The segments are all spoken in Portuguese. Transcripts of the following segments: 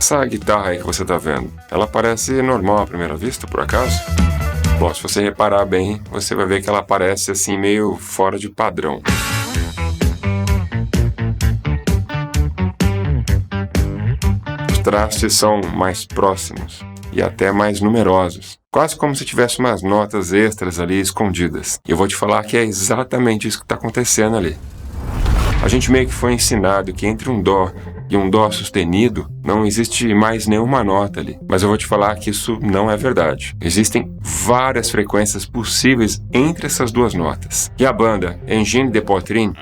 Essa guitarra aí que você tá vendo, ela parece normal à primeira vista, por acaso? Bom, se você reparar bem, você vai ver que ela parece assim meio fora de padrão. Os trastes são mais próximos e até mais numerosos, quase como se tivesse umas notas extras ali escondidas. E eu vou te falar que é exatamente isso que está acontecendo ali. A gente meio que foi ensinado que entre um dó e um dó sustenido não existe mais nenhuma nota ali. Mas eu vou te falar que isso não é verdade. Existem várias frequências possíveis entre essas duas notas. E a banda Engine de Poitrine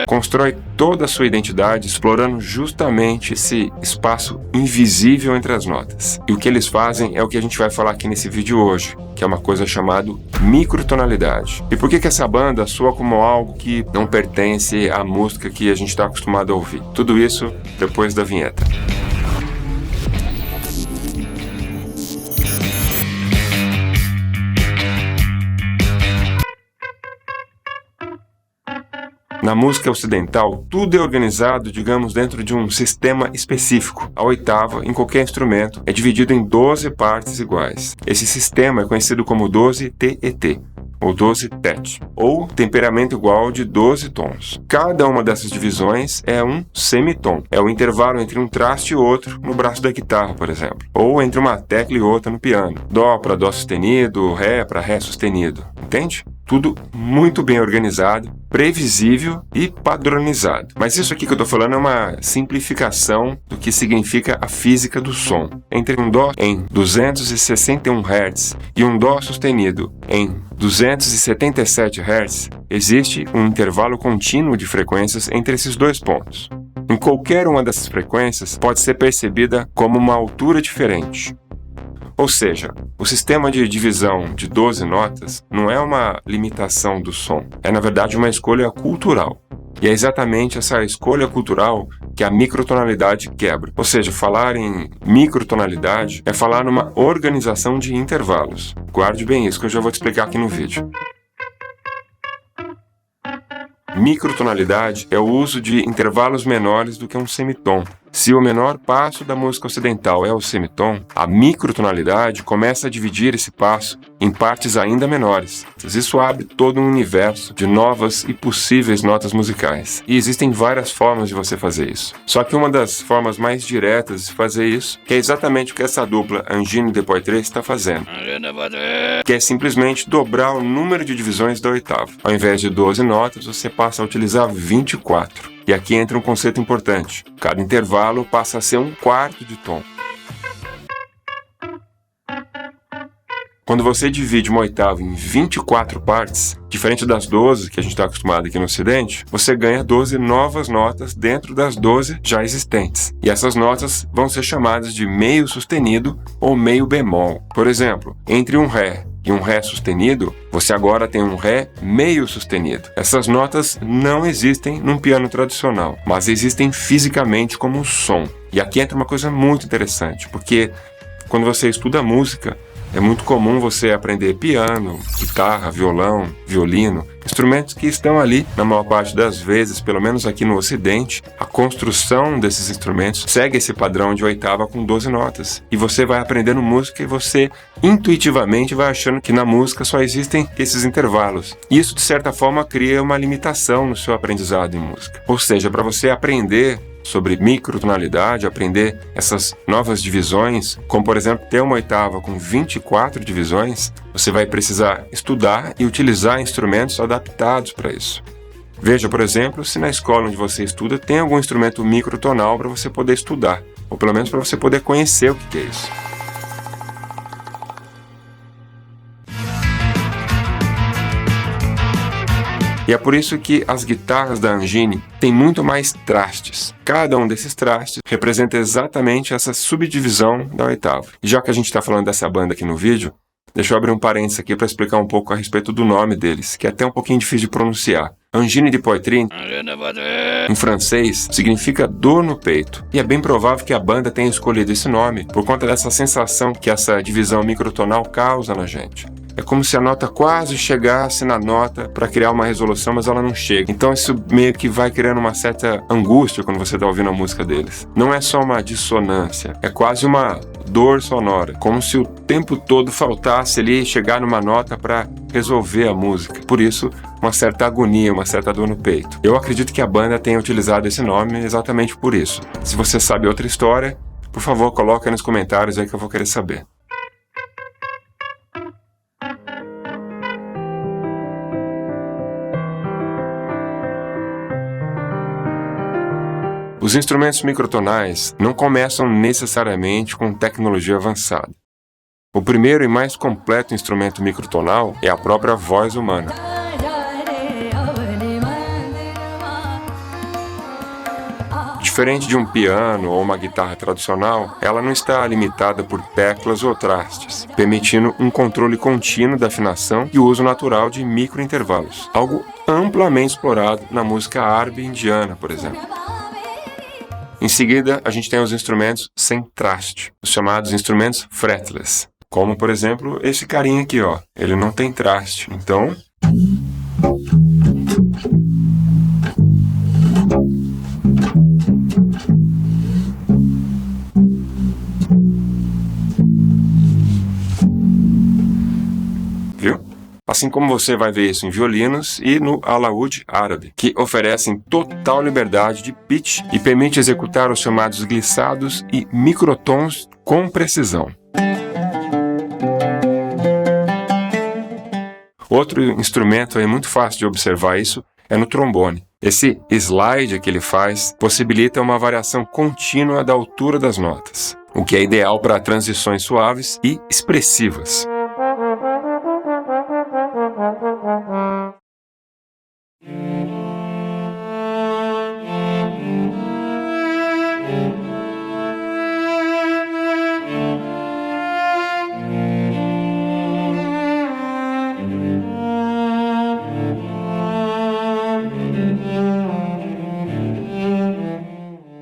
constrói toda a sua identidade explorando justamente esse espaço invisível entre as notas. E o que eles fazem é o que a gente vai falar aqui nesse vídeo hoje, que é uma coisa chamada microtonalidade. E por que essa banda soa como algo que não pertence à música que a gente está acostumado a ouvir? Tudo isso depois da vinheta. Na música ocidental, tudo é organizado, digamos, dentro de um sistema específico. A oitava, em qualquer instrumento, é dividido em 12 partes iguais. Esse sistema é conhecido como 12-TET, ou 12-TET, ou temperamento igual de 12 tons. Cada uma dessas divisões é um semitom. É o intervalo entre um traste e outro no braço da guitarra, por exemplo. Ou entre uma tecla e outra no piano. Dó para dó sustenido, ré para ré sustenido. Entende? Tudo muito bem organizado, previsível e padronizado. Mas isso aqui que eu estou falando é uma simplificação do que significa a física do som. Entre um dó em 261 Hz e um dó sustenido em 277 Hz, existe um intervalo contínuo de frequências entre esses dois pontos. Em qualquer uma dessas frequências pode ser percebida como uma altura diferente. Ou seja, o sistema de divisão de 12 notas não é uma limitação do som, é na verdade uma escolha cultural. E é exatamente essa escolha cultural que a microtonalidade quebra. Ou seja, falar em microtonalidade é falar numa organização de intervalos. Guarde bem isso que eu já vou te explicar aqui no vídeo. Microtonalidade é o uso de intervalos menores do que um semitom. Se o menor passo da música ocidental é o semitom, a microtonalidade começa a dividir esse passo em partes ainda menores. Isso abre todo um universo de novas e possíveis notas musicais. E existem várias formas de você fazer isso. Só que uma das formas mais diretas de fazer isso, que é exatamente o que essa dupla Engine de Poitrine está fazendo, que é simplesmente dobrar o número de divisões da oitava. Ao invés de 12 notas, você passa a utilizar 24. E aqui entra um conceito importante. Cada intervalo passa a ser um quarto de tom. Quando você divide uma oitava em 24 partes, diferente das 12 que a gente está acostumado aqui no Ocidente, você ganha 12 novas notas dentro das 12 já existentes. E essas notas vão ser chamadas de meio sustenido ou meio bemol. Por exemplo, entre um ré e um ré sustenido, você agora tem um ré meio sustenido. Essas notas não existem num piano tradicional, mas existem fisicamente como um som. E aqui entra uma coisa muito interessante, porque quando você estuda música, é muito comum você aprender piano, guitarra, violão, violino, instrumentos que estão ali, na maior parte das vezes, pelo menos aqui no Ocidente, a construção desses instrumentos segue esse padrão de oitava com 12 notas. E você vai aprendendo música e você intuitivamente vai achando que na música só existem esses intervalos. Isso, de certa forma, cria uma limitação no seu aprendizado em música. Ou seja, para você aprender sobre microtonalidade, aprender essas novas divisões, como por exemplo ter uma oitava com 24 divisões, você vai precisar estudar e utilizar instrumentos adaptados para isso. Veja, por exemplo, se na escola onde você estuda tem algum instrumento microtonal para você poder estudar, ou pelo menos para você poder conhecer o que é isso. E é por isso que as guitarras da Engine têm muito mais trastes. Cada um desses trastes representa exatamente essa subdivisão da oitava. E já que a gente está falando dessa banda aqui no vídeo, deixa eu abrir um parênteses aqui para explicar um pouco a respeito do nome deles, que é até um pouquinho difícil de pronunciar. Engine de Poitrine, em francês, significa dor no peito. E é bem provável que a banda tenha escolhido esse nome por conta dessa sensação que essa divisão microtonal causa na gente. É como se a nota quase chegasse na nota para criar uma resolução, mas ela não chega. Então isso meio que vai criando uma certa angústia quando você está ouvindo a música deles. Não é só uma dissonância, é quase uma dor sonora, como se o tempo todo faltasse ali chegar numa nota para resolver a música. Por isso, uma certa agonia, uma certa dor no peito. Eu acredito que a banda tenha utilizado esse nome exatamente por isso. Se você sabe outra história, por favor, coloca aí nos comentários aí que eu vou querer saber. Os instrumentos microtonais não começam necessariamente com tecnologia avançada. O primeiro e mais completo instrumento microtonal é a própria voz humana. Diferente de um piano ou uma guitarra tradicional, ela não está limitada por teclas ou trastes, permitindo um controle contínuo da afinação e o uso natural de microintervalos, algo amplamente explorado na música árabe indiana, por exemplo. Em seguida, a gente tem os instrumentos sem traste, os chamados instrumentos fretless, como, por exemplo, esse carinha aqui, ó. Ele não tem traste, então... Viu? Assim como você vai ver isso em violinos e no alaúde árabe, que oferecem total liberdade de pitch e permite executar os chamados glissados e microtons com precisão. Outro instrumento aí muito fácil de observar isso é no trombone. Esse slide que ele faz possibilita uma variação contínua da altura das notas, o que é ideal para transições suaves e expressivas.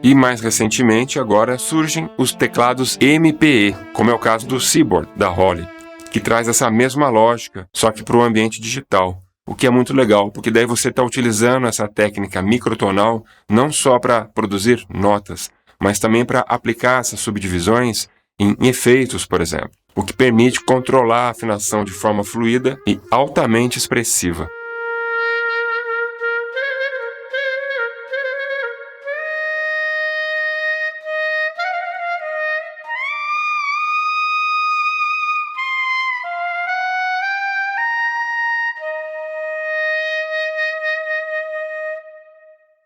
E mais recentemente, agora surgem os teclados MPE, como é o caso do Seaboard, da Holley, que traz essa mesma lógica, só que para o ambiente digital, o que é muito legal, porque daí você está utilizando essa técnica microtonal não só para produzir notas, mas também para aplicar essas subdivisões em efeitos, por exemplo, o que permite controlar a afinação de forma fluida e altamente expressiva.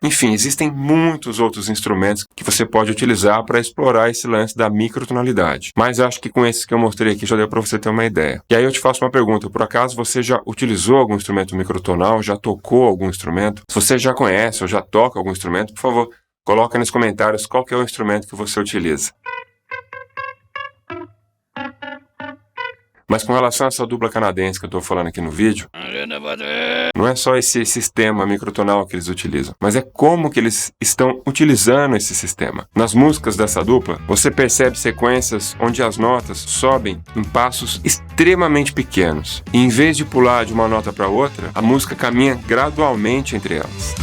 Enfim, existem muitos outros instrumentos que você pode utilizar para explorar esse lance da microtonalidade. Mas acho que com esses que eu mostrei aqui já deu para você ter uma ideia. E aí eu te faço uma pergunta, por acaso você já utilizou algum instrumento microtonal, já tocou algum instrumento? Se você já conhece ou já toca algum instrumento, por favor, coloca nos comentários qual que é o instrumento que você utiliza. Mas com relação a essa dupla canadense que eu estou falando aqui no vídeo, não é só esse sistema microtonal que eles utilizam, mas é como que eles estão utilizando esse sistema. Nas músicas dessa dupla, você percebe sequências onde as notas sobem em passos extremamente pequenos. E em vez de pular de uma nota para outra, a música caminha gradualmente entre elas.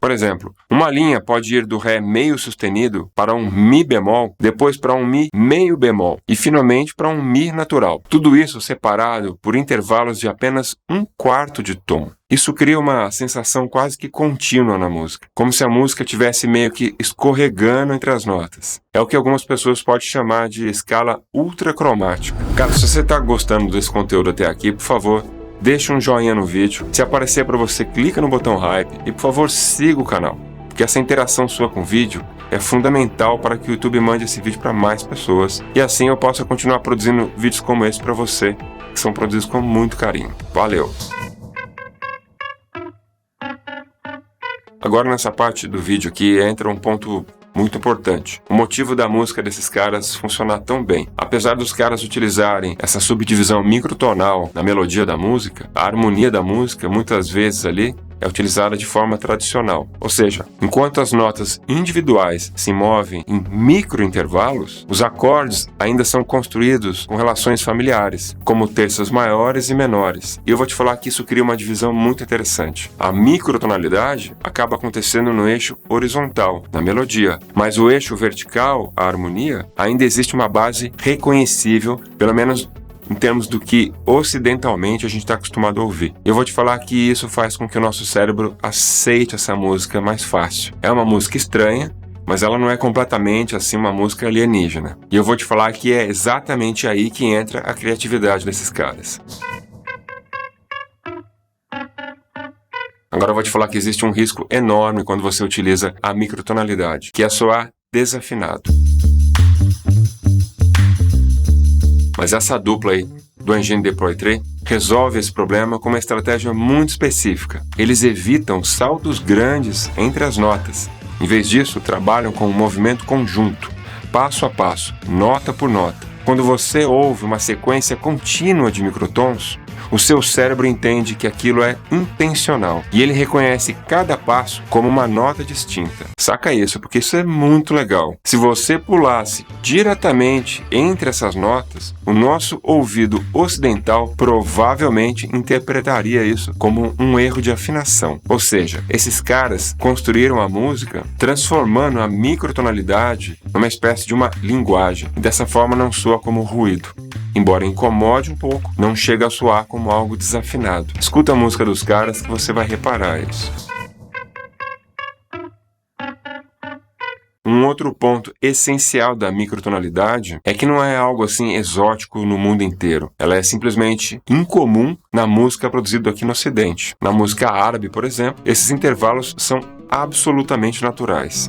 Por exemplo, uma linha pode ir do Ré meio sustenido para um Mi bemol, depois para um Mi meio bemol e finalmente para um Mi natural. Tudo isso separado por intervalos de apenas 1/4 de tom. Isso cria uma sensação quase que contínua na música, como se a música estivesse meio que escorregando entre as notas. É o que algumas pessoas podem chamar de escala ultracromática. Cara, se você está gostando desse conteúdo até aqui, por favor, deixa um joinha no vídeo, se aparecer para você, clica no botão hype e por favor siga o canal, porque essa interação sua com o vídeo é fundamental para que o YouTube mande esse vídeo para mais pessoas e assim eu possa continuar produzindo vídeos como esse para você, que são produzidos com muito carinho. Valeu! Agora nessa parte do vídeo aqui entra um ponto muito importante. O motivo da música desses caras funcionar tão bem. Apesar dos caras utilizarem essa subdivisão microtonal na melodia da música, a harmonia da música, muitas vezes ali, é utilizada de forma tradicional. Ou seja, enquanto as notas individuais se movem em microintervalos, os acordes ainda são construídos com relações familiares, como terças maiores e menores. E eu vou te falar que isso cria uma divisão muito interessante. A microtonalidade acaba acontecendo no eixo horizontal, na melodia, mas o eixo vertical, a harmonia, ainda existe uma base reconhecível, pelo menos em termos do que ocidentalmente a gente está acostumado a ouvir. Eu vou te falar que isso faz com que o nosso cérebro aceite essa música mais fácil. É uma música estranha, mas ela não é completamente assim uma música alienígena. E eu vou te falar que é exatamente aí que entra a criatividade desses caras. Agora eu vou te falar que existe um risco enorme quando você utiliza a microtonalidade, que é soar desafinado. Mas essa dupla aí do Engine Deploy 3 resolve esse problema com uma estratégia muito específica. Eles evitam saltos grandes entre as notas. Em vez disso, trabalham com um movimento conjunto, passo a passo, nota por nota. Quando você ouve uma sequência contínua de microtons, o seu cérebro entende que aquilo é intencional e ele reconhece cada passo como uma nota distinta. Saca isso, porque isso é muito legal. Se você pulasse diretamente entre essas notas, o nosso ouvido ocidental provavelmente interpretaria isso como um erro de afinação. Ou seja, esses caras construíram a música transformando a microtonalidade numa espécie de uma linguagem. E dessa forma não soa como ruído. Embora incomode um pouco, não chega a soar como algo desafinado. Escuta a música dos caras que você vai reparar isso. Um outro ponto essencial da microtonalidade é que não é algo assim exótico no mundo inteiro. Ela é simplesmente incomum na música produzida aqui no Ocidente. Na música árabe, por exemplo, esses intervalos são absolutamente naturais.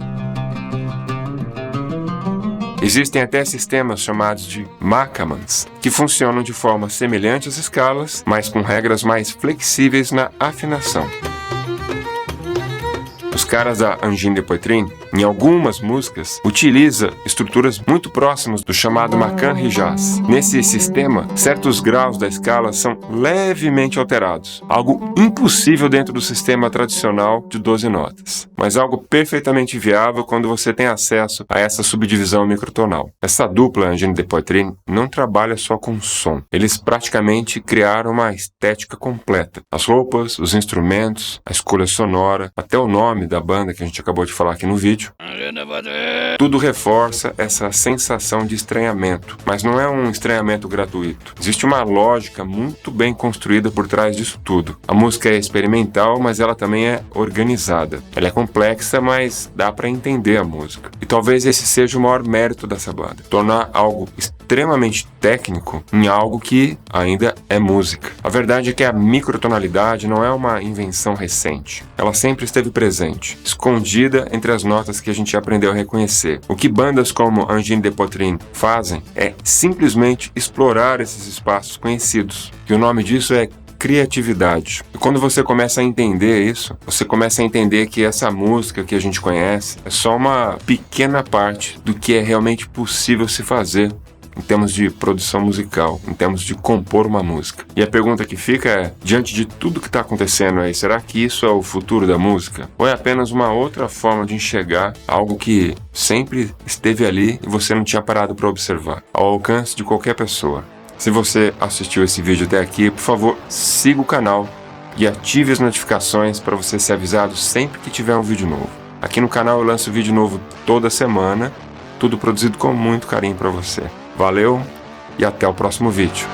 Existem até sistemas chamados de Macamans, que funcionam de forma semelhante às escalas, mas com regras mais flexíveis na afinação. Os caras da Engine Deploy 3, em algumas músicas, utiliza estruturas muito próximas do chamado Macan Hijaz. Nesse sistema, certos graus da escala são levemente alterados, algo impossível dentro do sistema tradicional de 12 notas, mas algo perfeitamente viável quando você tem acesso a essa subdivisão microtonal. Essa dupla Engine Deploy 3 não trabalha só com som, eles praticamente criaram uma estética completa. As roupas, os instrumentos, a escolha sonora, até o nome da banda que a gente acabou de falar aqui no vídeo. Tudo reforça essa sensação de estranhamento, mas não é um estranhamento gratuito. Existe uma lógica muito bem construída por trás disso tudo. A música é experimental, mas ela também é organizada. Ela é complexa, mas dá para entender a música. E talvez esse seja o maior mérito dessa banda, tornar algo extremamente técnico em algo que ainda é música. A verdade é que a microtonalidade não é uma invenção recente. Ela sempre esteve presente, escondida entre as notas que a gente aprendeu a reconhecer. O que bandas como Engine Deploy 3 fazem é simplesmente explorar esses espaços conhecidos. E o nome disso é criatividade. E quando você começa a entender isso, você começa a entender que essa música que a gente conhece é só uma pequena parte do que é realmente possível se fazer em termos de produção musical, em termos de compor uma música. E a pergunta que fica é, diante de tudo que está acontecendo aí, será que isso é o futuro da música? Ou é apenas uma outra forma de enxergar algo que sempre esteve ali e você não tinha parado para observar, ao alcance de qualquer pessoa? Se você assistiu esse vídeo até aqui, por favor, siga o canal e ative as notificações para você ser avisado sempre que tiver um vídeo novo. Aqui no canal eu lanço vídeo novo toda semana, tudo produzido com muito carinho para você. Valeu e até o próximo vídeo.